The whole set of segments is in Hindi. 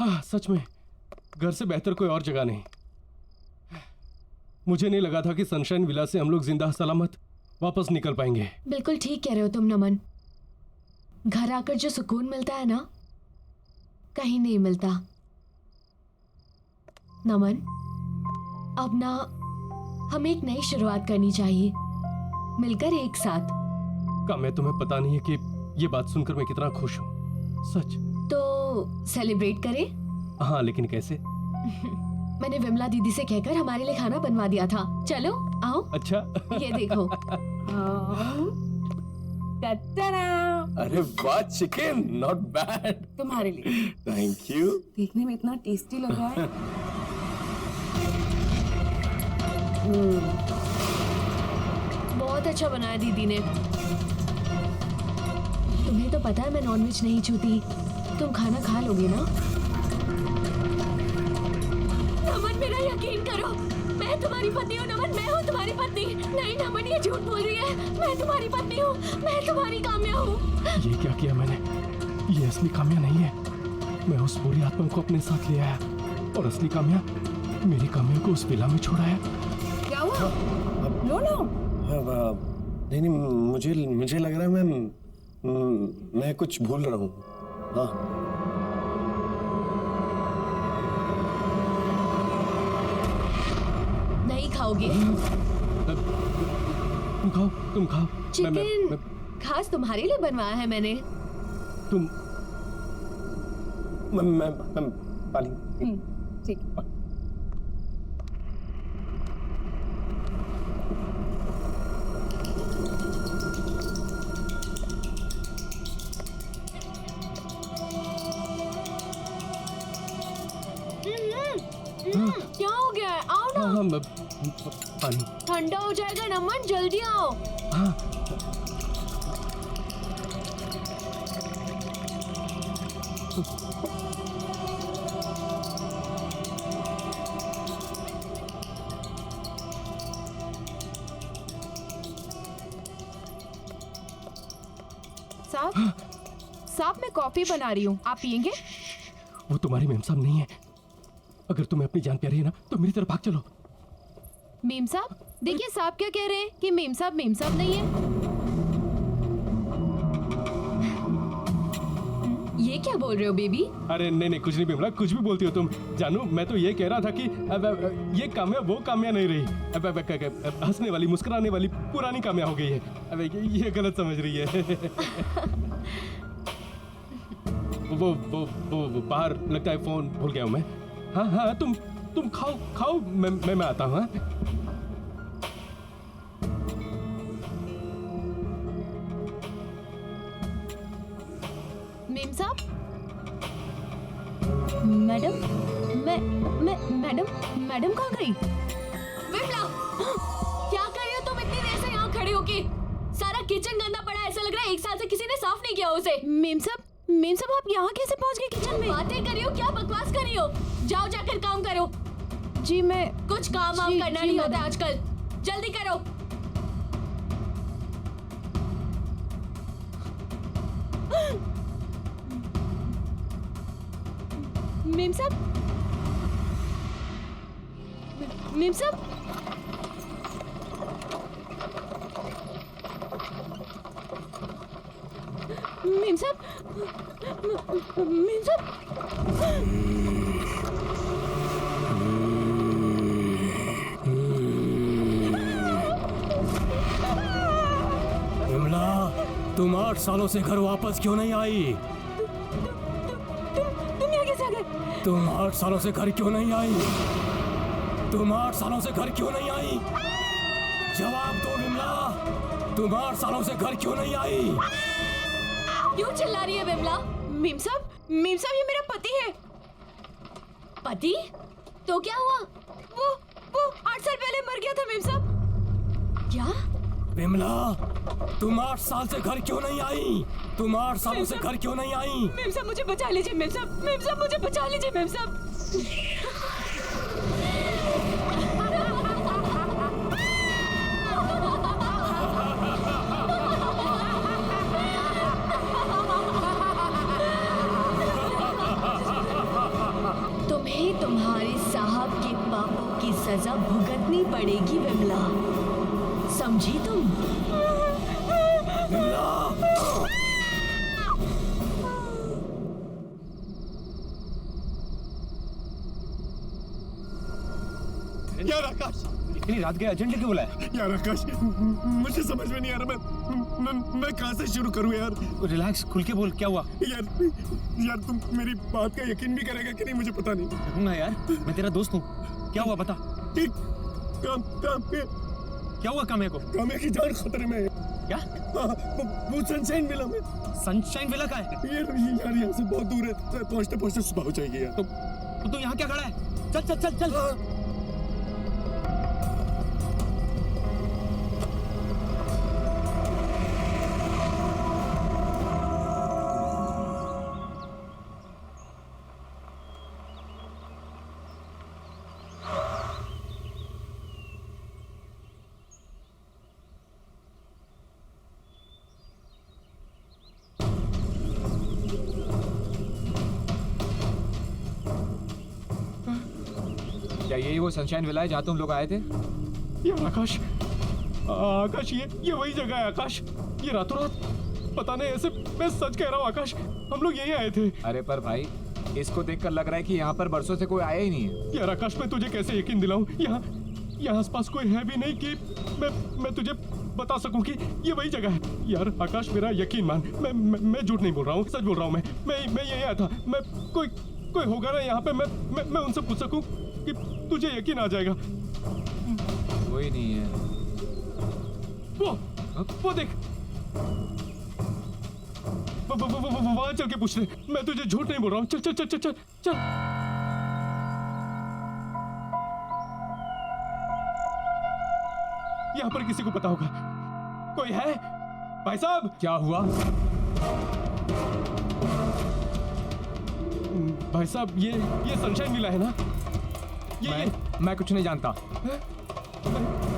हाँ, सच में घर से बेहतर कोई और जगह नहीं। मुझे नहीं लगा था कि सनशाइन विला से हम लोग जिंदा सलामत वापस निकल पाएंगे। बिल्कुल ठीक कह रहे हो तुम नमन। घर आकर जो सुकून मिलता है ना, कहीं नहीं मिलता। नमन, अब ना हमें एक नई शुरुआत करनी चाहिए, मिलकर एक साथ। काम्या, तुम्हें पता नहीं है कि ये बात सुनकर मैं कितना खुश हूँ, सच। तो सेलिब्रेट करें? हाँ, लेकिन कैसे? मैंने विमला दीदी से कहकर हमारे लिए खाना बनवा दिया था। चलो आओ। अच्छा। ये देखो। अरे वाह, चिकन नॉट बैड। तुम्हारे लिए। Thank you. देखने में इतना टेस्टी लग रहा है। बहुत अच्छा बनाया दीदी ने। तुम्हें तो पता है मैं नॉनवेज नहीं छूती। तुम खाना खा लोगे ना? नमन, मेरा यकीन करो, मैं तुम्हारी पत्नी हूँ। नमन, मैं हूँ तुम्हारी पत्नी। नहीं नमन, ये झूठ बोल रही है। मैं तुम्हारी पत्नी हूँ, मैं तुम्हारी काम्या हूँ। ये क्या किया मैंने? ये असली काम्या नहीं है। मैं उस बुरी आत्मा को अपने साथ ले आया और असली काम्या मेरी काम्या को उस विला में छोड़ाया। क्या हुआ? लो लो। नहीं नहीं, मुझे लग रहा है मैं कुछ भूल रहा हूँ। हाँ, नहीं खाओगे? तुम खाओ, तुम खाओ। चिकन खास तुम्हारे लिए बनवाया है मैंने। तुम मैं पाली। ठीक। क्या हो गया है? आओ ना। हाँ, पानी। ठंडा हो जाएगा नमन, जल्दी आओ। हाँ। साहब मैं कॉफी बना रही हूँ, आप पियेंगे? वो तुम्हारी मेम साहब नहीं है। अगर तुम्हें अपनी जान प्यारी है ना तो मेरी तरफ भाग चलो। मेम साहब? देखिए साहब क्या कह रहे हैं कि मेम साहब नहीं है। ये क्या बोल रहे हो बेबी? अरे नहीं, कुछ नहीं बिमला, कुछ भी बोलती हो तुम। जानू, मैं तो ये कह रहा था कि ये काम्या वो काम्या नहीं रही। हंसने वाली, मुस्कुराने वाली पुरानी काम्या हो गई है। अब ये गलत समझ रही है। वो बाहर लगता है फोन भूल गया हूँ मैं। हाँ, तुम खाओ, मैं आता हूँ। मेम साहब? मैडम, मैडम कहाँ गई? विमला, क्या कर रही हो तुम इतनी देर से यहाँ खड़े होके? सारा किचन गंदा पड़ा है, ऐसा लग रहा है 1 साल से किसी ने साफ नहीं किया उसे। मेम साहब आप यहाँ कैसे पहुँच गए किचन में? बातें कर रही हो, क्या बकवास कर रही हो? जाओ जाकर काम करो। जी मैं कुछ काम वाम करना नहीं होता आजकल, जल्दी करो। मेम साहब? मेम साहब? मेम साहब? मेम साहब? विमला, तुम 8 सालों से घर वापस क्यों नहीं आई? तुम यहाँ कैसे आ गए? तुम 8 सालों से घर क्यों नहीं आई? तुम 8 सालों से घर क्यों नहीं आई? जवाब दो विमला, तुम 8 सालों से घर क्यों नहीं आई? क्यों चिल्ला रही है विमला? मेम साहब ये मेरा पति है। पति? तो क्या हुआ? वो 8 साल पहले मर गया था मेम साहब। क्या? विमला, तुम 8 साल से घर क्यों नहीं आई? तुम 8 सालों से घर क्यों नहीं आई? मेम साहब मुझे बचा लीजिए मेम साहब मुझे बचा लीजिए मेम साहब। तुम्हें तुम्हारे साहब के पापों की सजा भुगतनी पड़ेगी विमला, समझी तुम? यार आकाश, इतनी रात के अर्जेंट क्यों बुलाया? यार आकाश, मुझे समझ में नहीं आ रहा मैं कहाँ से शुरू करूँ यार। रिलैक्स, खुल के बोल, क्या हुआ? यार तुम मेरी बात का यकीन भी करेगा कि नहीं मुझे पता नहीं। करूंगा यार, मैं तेरा दोस्त हूँ। क्या हुआ बता? ठीक, काम क्या हुआ काम्या को? काम्या की जान खतरे में है। क्या? हाँ, वो सनशाइन विला में। सनशाइन विला का है? यार यहाँ से बहुत दूर है, पहुँचते पहुँचते सुबह हो जाएगी यार। तो तू यहाँ क्या खड़ा है? चल चल चल चल। क्या यही वो सनशाइन विला है जहाँ तुम लोग आए थे? यार आकाश, आकाश ये वही जगह है आकाश। ये रातों रात, पता नहीं, ऐसे मैं सच कह रहा हूँ आकाश, हम लोग यहीं आए थे। अरे पर भाई, इसको देखकर लग रहा है कि यहाँ पर बरसों से कोई आया ही नहीं है। यार आकाश, मैं तुझे कैसे यकीन दिलाऊं? यहाँ आसपास कोई है भी नहीं कि मैं तुझे बता सकूं कि ये वही जगह है। यार आकाश, मेरा यकीन मान, मैं झूठ नहीं बोल रहा हूँ, सच बोल रहा हूँ। मैं यहीं आया था। मैं कोई होगा ना यहाँ पे, मैं उनसे पूछ सकूं कि तुझे यकीन आ जाएगा। कोई नहीं है। वो देख, वहां चल के पूछ ले। मैं तुझे झूठ नहीं बोल रहा हूँ। चल चल चल चल चल चल। यहाँ पर किसी को पता होगा। कोई है भाई साहब? क्या हुआ? भाई साहब, ये सनशाइन विला है ना? मैं कुछ नहीं जानता।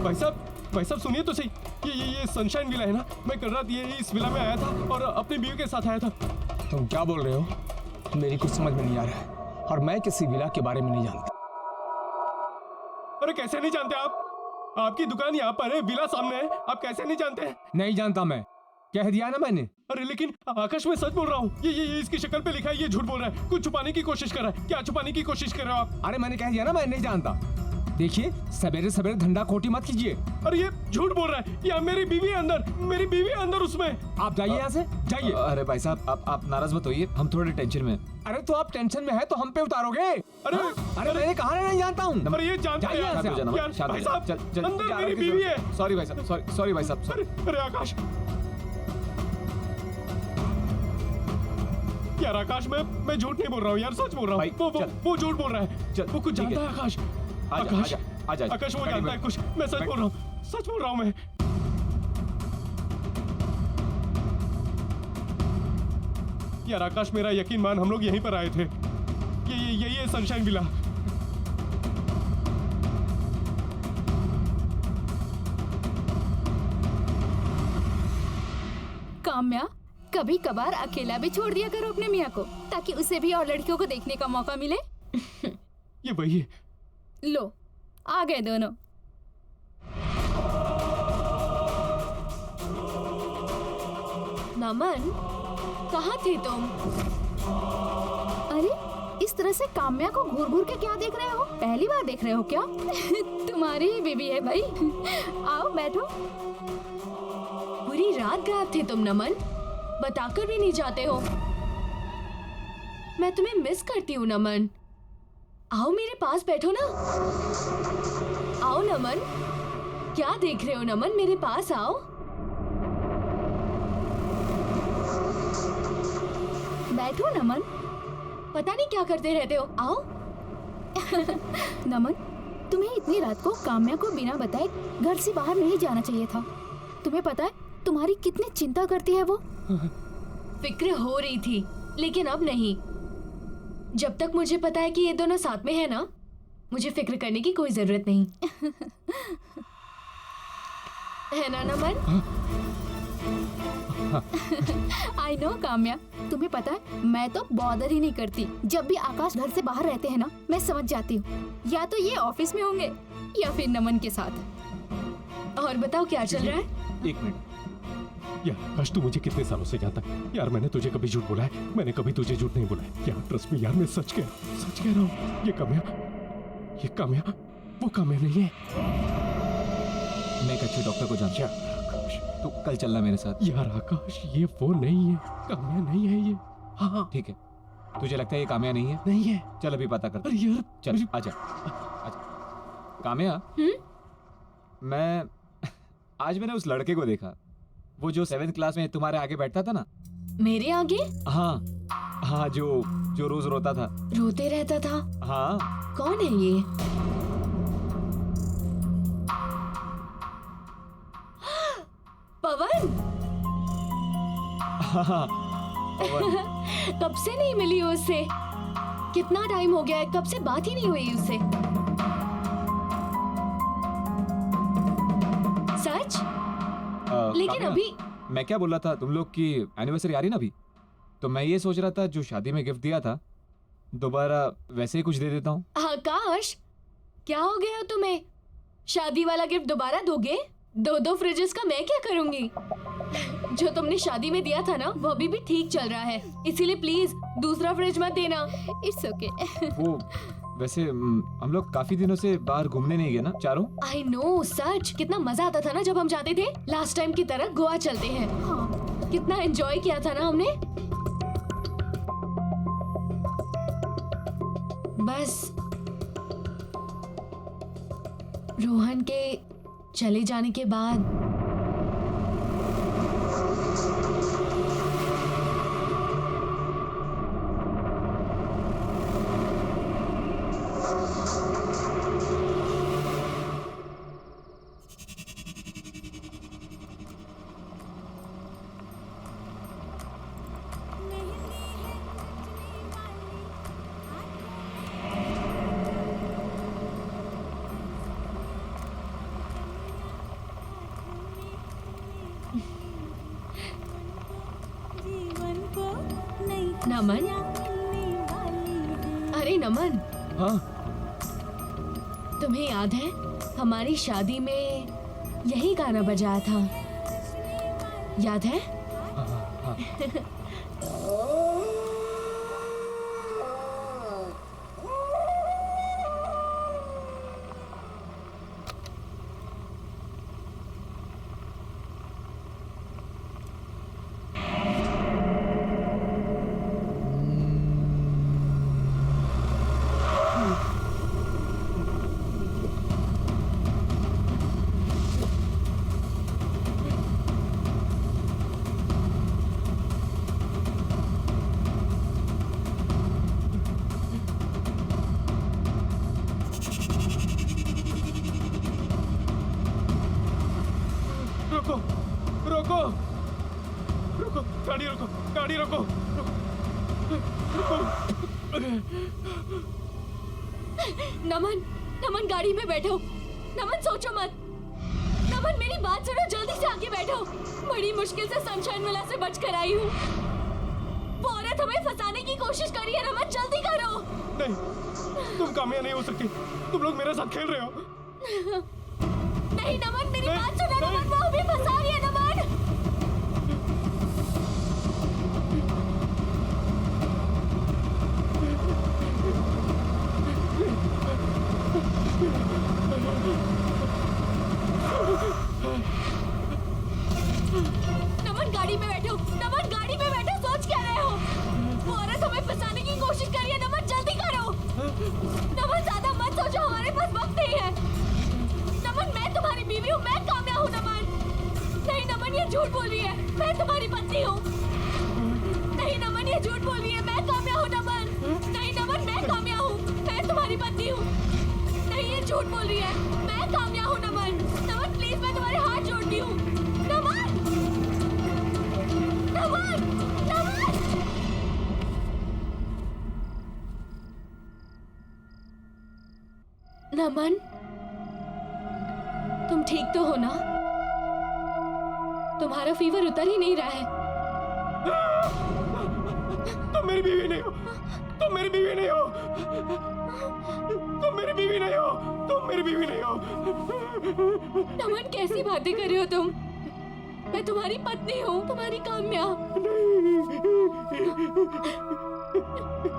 भाई साहब सुनिए तो सही। ये सनशाइन विला है ना? मैं कल रात ये इस विला में आया था और अपनी बीवी के साथ आया था। तुम क्या बोल रहे हो? मेरी कुछ समझ में नहीं आ रहा है, और मैं किसी विला के बारे में नहीं जानता। अरे कैसे नहीं जानते आप? आपकी दुकान यहाँ पर है, विला सामने है, आप कैसे नहीं जानते हैं? नहीं जानता मैं, कह दिया ना मैंने। अरे लेकिन आकाश, मैं सच बोल रहा हूँ। ये इसकी शक्ल पे लिखा है, ये झूठ बोल रहा है। कुछ छुपाने की कोशिश कर रहा है। क्या छुपाने की कोशिश कर रहे हो आप? अरे मैंने कह दिया ना, मैं नहीं जानता। देखिए, सवेरे सवेरे धंधा खोटी मत कीजिए। अरे ये झूठ बोल रहा है। यहाँ मेरी बीवी है अंदर उसमें। आप जाइए यहाँ से, जाइए। अरे भाई साहब, आप नाराज मत होइए, हम थोड़े टेंशन में। अरे तो आप टेंशन में है तो हम पे उतारोगे? अरे मैंने कहा नहीं जानता हूँ। अरे ये जानता है यार। भाई साहब, अंदर मेरी बीवी है। सॉरी भाई साहब, सॉरी भाई साहब। अरे आकाश, यार आकाश, मैं झूठ नहीं बोल रहा हूँ यार, सच बोल रहा हूँ। वो झूठ बोल रहा है। वो कुछ जानता है आकाश। आकाश, वो जानता है कुछ। मैं सच बोल रहा हूँ, सच बोल रहा हूँ मैं। यार आकाश, मेरा यकीन मान, हम लोग यहीं पर आए थे। यही है सनशाइन विला। काम्या, कभी कभार अकेला भी छोड़ दिया करो अपने मियाँ को, ताकि उसे भी और लड़कियों को देखने का मौका मिले। ये वही है। लो, आ गए दोनों। नमन, कहाँ थे तुम? अरे, इस तरह से काम्या को घूर घूर के क्या देख रहे हो? पहली बार देख रहे हो क्या? तुम्हारी ही बीवी है भाई। आओ बैठो। पूरी रात गायब थे तुम नमन, बताकर भी नहीं जाते हो। मैं तुम्हें मिस करती हूँ नमन। आओ मेरे पास बैठो ना। आओ नमन। क्या देख रहे हो नमन, मेरे पास आओ। बैठो नमन। पता नहीं क्या करते रहते हो, आओ। नमन, तुम्हें इतनी रात को काम्या को बिना बताए घर से बाहर नहीं जाना चाहिए था। तुम्हें पता है तुम्हारी कितनी चिंता करती है वो? फिक्र हो रही थी, लेकिन अब नहीं। जब तक मुझे पता है कि ये दोनों साथ में है ना, मुझे फिक्र करने की कोई जरूरत नहीं। है ना नमन? आई नो काम्या, तुम्हें पता है मैं तो बॉदर ही नहीं करती। जब भी आकाश घर से बाहर रहते हैं ना, मैं समझ जाती हूँ या तो ये ऑफिस में होंगे या फिर नमन के साथ। और बताओ क्या चल रहा है? एक मिनट। यार आकाश, तू मुझे कितने सालों से जानता है यार। मैंने तुझे कभी झूठ बोला है? मैंने कभी तुझे झूठ नहीं बोला है यार। ट्रस्ट मी यार, मैं सच कह रहा हूँ। ये काम्या वो काम्या नहीं है। मैं एक अच्छे डॉक्टर को जानता यार हूँ, आकाश, तो कल चलना मेरे साथ। यार आकाश, ये वो नहीं है, काम्या नहीं है ये। हाँ ठीक है, तुझे लगता है ये काम्या नहीं है? नहीं है। चल अभी पता कर। अरे यार चल मुझे- आजा काम्या। मैं आज मैंने उस लड़के को देखा, वो जो 7th क्लास में तुम्हारे आगे बैठता था ना। मेरे आगे? हाँ हाँ, जो रोज रोता था। रोते रहता था? हाँ कौन है ये? पवन? हाँ पवन। कब से नहीं मिली हो उससे? कितना टाइम हो गया है, कब से बात ही नहीं हुई उससे। सच? लेकिन काम्या, अभी मैं क्या बोल रहा था, तुम लोग की एनिवर्सरी आ रही ना अभी, तो मैं ये सोच रहा था जो शादी में गिफ्ट दिया था दोबारा वैसे ही कुछ दे देता हूँ। आकाश, क्या हो गया तुम्हें? शादी वाला गिफ्ट दोबारा दोगे? 2 फ्रिजेस का मैं क्या करूंगी? जो तुमने शादी में दिया था ना, वो अभी भी ठीक चल रहा है, इसीलिए प्लीज दूसरा फ्रिज मत देना। It's okay. वो वैसे हम लोग काफी दिनों से बाहर घूमने नहीं गए ना चारों। आई नो, सच कितना मजा आता था ना जब हम जाते थे। लास्ट टाइम की तरह गोवा चलते हैं। हाँ, कितना एंजॉय किया था ना हमने। बस रोहन के चले जाने के बाद नमन, अरे नमन, हाँ तुम्हें याद है हमारी शादी में यही गाना बजाया था? याद है? रोको रोको रोको, गाड़ी रोको, गाड़ी रोको, रोको। नमन, नमन गाड़ी में बैठो। नमन सोचो मत। नमन मेरी बात सुनो, जल्दी से आके बैठो। बड़ी मुश्किल से सनशाइन विला से बच कर आई हूँ। वो औरत हमें फंसाने की कोशिश कर रही है। नमन जल्दी करो। नहीं, तुम कामयाब नहीं हो सकती। तुम लोग मेरे साथ खेल रहे हो। नहीं नमन, मेरी नहीं, बात सुनो। नहीं। नमन वो हमें फंसा रही है। नमन नमन गाड़ी में बैठो। नमन गाड़ी में बैठो। सोच क्या रहे हो? वो औरत हमें फंसाने की कोशिश कर रही है। नमन जल्दी करो। नमन ज्यादा मत सोचो, हमारे पास वक्त नहीं है। नमन मैं तुम्हारी बीवी हूँ, मैं कामयाब हूँ। नमन नहीं, नमन ये झूठ बोल रही है। मैं तुम्हारी पत्नी हूँ। नहीं नमन ये झूठ बोल रही है। मैं कामयाब हूँ। नमन नहीं, नमन मैं कामयाब हूँ। मैं तुम्हारी पत्नी हूँ। नहीं ये झूठ बोल रही है। मैं कामयाब हूँ। नमन, नमन प्लीज, मैं तुम्हारे हाथ जोड़ती हूँ। नमन, नमन, नमन। नमन तुम ठीक तो हो ना? तुम्हारा फीवर उतर ही नहीं रहा है। तुम मेरी बीवी नहीं हो, तुम मेरी बीवी नहीं हो, तुम मेरी बीवी नहीं हो, तुम मेरी बीवी नहीं हो। नमन कैसी बातें कर रहे हो तुम? मैं तुम्हारी पत्नी हूँ, तुम्हारी काम्या।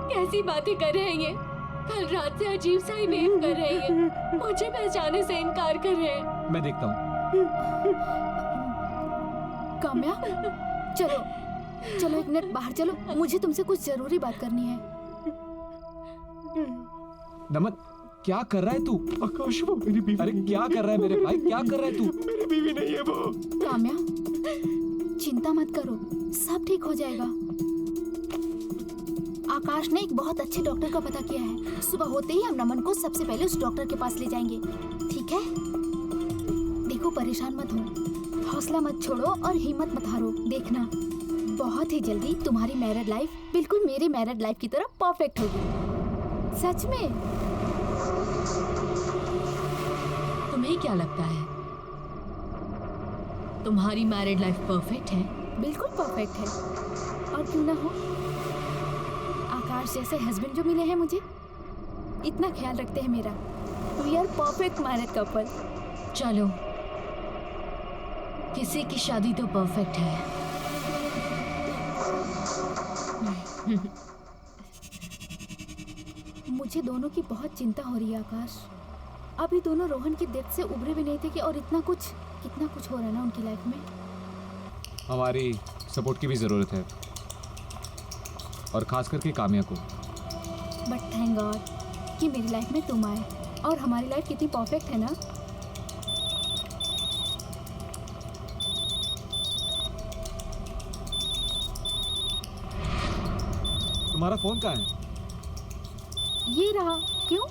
कैसी बातें कर रहे हैं ये? कल रात से अजीब सा ही बिहेव कर रहे हैं ये। मुझे पहचाने से इनकार कर रहे हैं। मैं देखता हूँ। काम्या, चलो चलो एक मिनट बाहर चलो, मुझे तुमसे कुछ जरूरी बात करनी है। नमन, क्या कर रहा है तू? आकाश, वो मेरी बीवी अरे नहीं क्या कर रहा है मेरे भाई, क्या कर रहा है तू? है। मेरी बीवी नहीं है वो। काम्या, चिंता मत करो, सब ठीक हो जाएगा। आकाश ने एक बहुत अच्छे डॉक्टर का पता किया है। सुबह होते ही हम नमन को सबसे पहले उस डॉक्टर के पास ले जाएंगे, ठीक है? देखो, परेशान मत हो, हौसला मत छोड़ो और हिम्मत मत हारो। देखना, बहुत ही जल्दी तुम्हारी मैरिड लाइफ बिल्कुल मेरी मैरिड लाइफ की तरह परफेक्ट होगी। सच में। तुम्हें क्या लगता है तुम्हारी मैरिड लाइफ परफेक्ट है? बिल्कुल परफेक्ट है, और क्यों ना हो। आकाश जैसे हस्बैंड जो मिले हैं मुझे, इतना ख्याल रखते हैं मेरा। We are perfect married couple. चलो, किसी की शादी तो परफेक्ट है। मुझे दोनों की बहुत चिंता हो रही है आकाश। अभी दोनों रोहन की डेथ से उभरे भी नहीं थे कि और कितना कुछ हो रहा है ना उनकी लाइफ में। हमारी सपोर्ट की भी जरूरत है, और खास करके काम्या को। बट थैंक गॉड कि मेरी लाइफ में तुम आए, और हमारी लाइफ कितनी परफेक्ट है ना। तुम्हारा फोन कहाँ है? ये रहा। क्यों?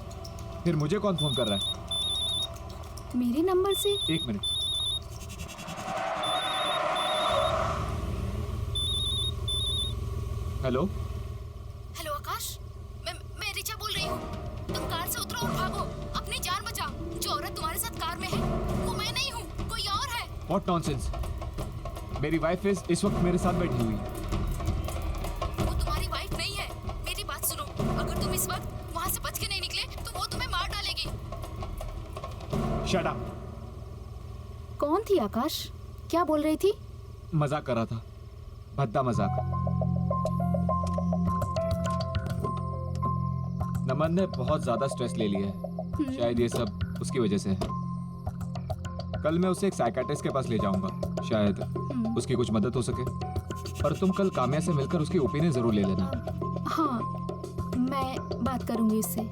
फिर मुझे कौन फोन कर रहा है? मेरे नंबर से। एक मिनट। हेलो, हेलो आकाश, मैं रिचा बोल रही हूँ। तुम कार से उतरो और भागो, अपनी जान बचाओ। जो औरत तुम्हारे साथ कार में है वो मैं नहीं हूँ, कोई और है। What nonsense. मेरी वाइफ इस वक्त मेरे साथ बैठी हुई है। वो तुम्हारी वाइफ नहीं है। मेरी बात सुनो, अगर तुम इस वक्त वहाँ से बच के नहीं निकले तो वो तुम्हें मार डालेगी। Shut up. कौन थी आकाश? क्या बोल रही थी? मजाक कर रहा था, भद्दा मजाक। नमन ने बहुत ज्यादा स्ट्रेस ले लिया है, शायद ये सब उसकी वजह से है। कल मैं उसे एक साइकियाट्रिस्ट के पास ले जाऊंगा, शायद उसकी कुछ मदद हो सके। और तुम कल काम्या से मिलकर उसकी ओपिनियन जरूर ले लेना। हाँ, मैं बात करूंगी उससे।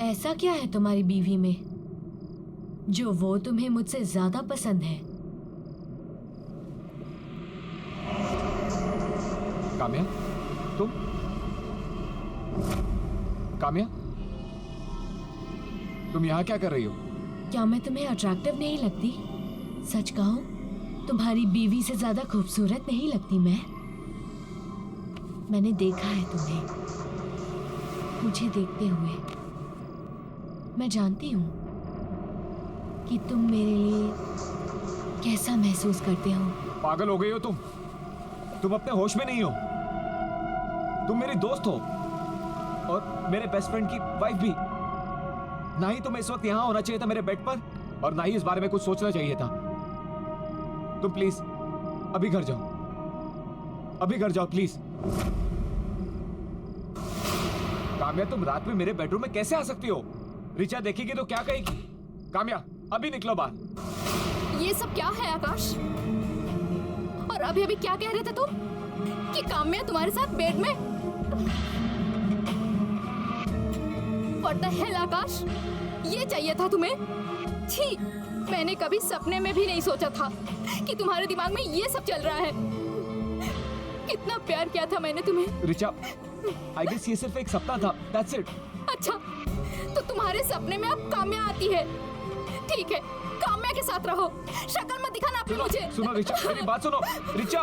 ऐसा क्या है तुम्हारी बीवी में जो वो तुम्हें मुझसे ज्यादा पसंद है? काम्या, तुम? काम्या, तुम यहाँ क्या कर रही हो? क्या मैं तुम्हें अट्रैक्टिव नहीं लगती? सच कहूं, तुम्हारी बीवी से ज्यादा खूबसूरत नहीं लगती मैं? मैंने देखा है तुम्हें, मुझे देखते हुए मैं जानती हूँ कि तुम मेरे लिए कैसा महसूस करते हो। पागल हो गई हो तुम? तुम अपने होश में नहीं हो। तुम मेरी दोस्त हो और मेरे बेस्ट फ्रेंड की वाइफ भी। ना ही तुम्हें इस वक्त यहाँ होना चाहिए था मेरे बेड पर, और ना ही इस बारे में कुछ सोचना चाहिए था। तुम प्लीज अभी घर जाओ, अभी घर जाओ प्लीज। काम्या, तुम रात में मेरे बेडरूम में कैसे आ सकती हो? रिचा देखेगी तो क्या कहेगी? काम्या, अभी निकलो बाहर। ये सब क्या है आकाश? और अभी अभी क्या कह रहे थे तुम कि काम्या तुम्हारे साथ बेड में? What the hell आकाश, ये चाहिए था तुम्हें? छी, मैंने कभी सपने में भी नहीं सोचा था कि तुम्हारे दिमाग में ये सब चल रहा है। कितना प्यार किया था मैंने तुम्हें। रिचा, आई गेस ये सिर्फ एक सपना था, that's it। अच्छा, तो तुम्हारे सपने में अब काम्या आती है? ठीक है, काम्या के साथ रहो। शक्ल मत दिखाना अपनी मुझे। सुनो रिचा, मेरी बात सुनो रिचा।